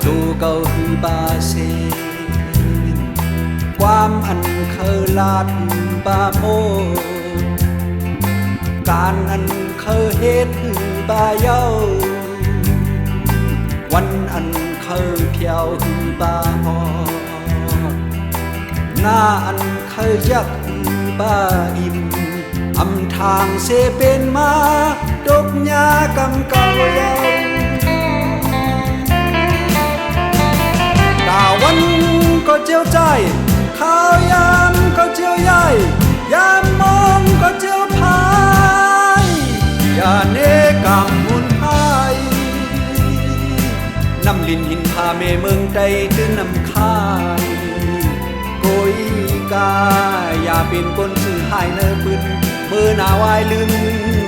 ดูเกาหือบาเซความอันเคยลาดบาโมการอันเคยเฮ็ดหือบาเย้าวันอันเคยเที่ยวหือบาฮอดหน้าอันเคยยักหือบาอิ่มอำทางเสเป็นมาดกหญ้ากำเก่าเย้าตาวันก็เจียวใจข้าวยามก็เจียวใหญ่ยามมองก็เจียวพายอย่าเนกำมุนหายน้ำลินหินพาเมเมืองใดถึงน้ำค้ายโกยกาอย่าเป็นคนสื่อหายเนื้อปืนมือหน้าวายลืม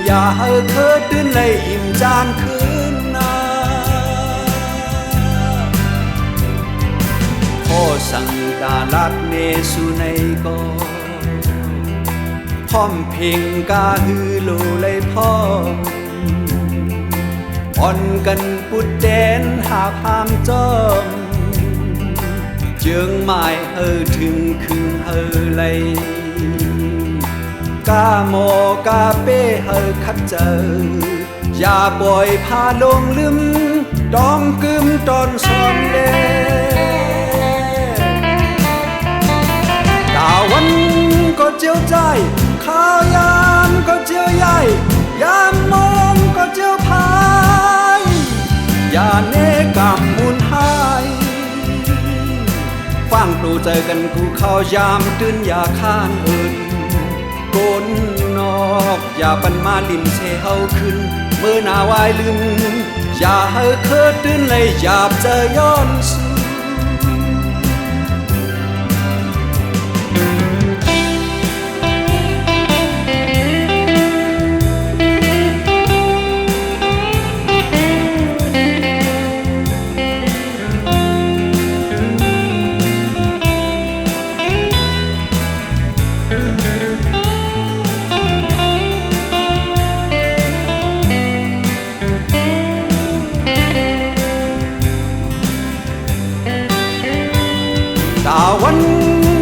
อย่าเฮอเคิดตื่นเลยอิ่มจานคืนนาขอสั่งดาลัดเนสุในกอพร้อมเพ่งกาฮือโลเลยพ่ออ่อนกันปุดแดนหาพามจอมเจืองหมายเฮอถึงคืนเฮอเลยกาโมกาเป้เฮอคัดเจออย่าปล่อยพาลงลืมดอมกึมตอนซ้อมเล่ดาวันก็เจียวใจข้าวยามก็เจียวใหญ่ยามมองก็เจียวพายอย่าเนกำมุนหายฟังตูเจอกันกูเข้ายามตื่นอย่าข้านอื่นโกนนอกอย่าปันมาลินเชเฮาขึ้นเมื่อหน้าวายลืมอย่าเฮอเคิดตื่นเลยหยาบเจอย้อนสูตาวัน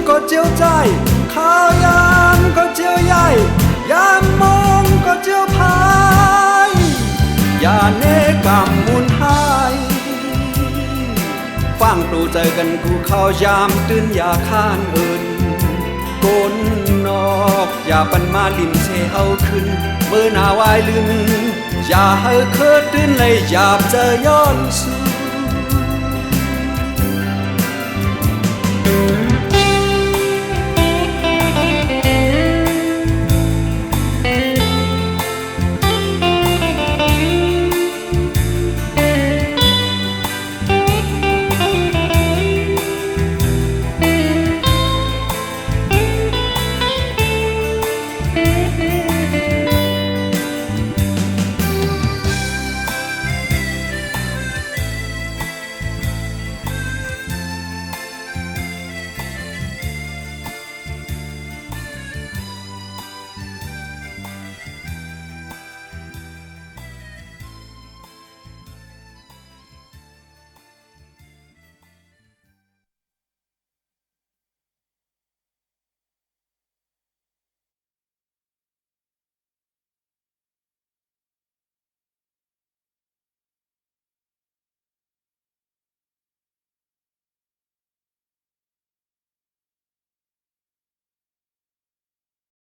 ก็เจียวใจข้าวยามก็เจียวใหญ่ยามมองก็เจียวพายอย่าเนกำมุนหายฟังตูเจอกันกูเข้ายามตื่นอย่าข้านอื่นโกนนอกอย่าปันมาลินเชเฮาขึ้นเมื่อหน้าวายลืมอย่าเฮอเคิดตื่นเลยหยาบเจอย้อนสู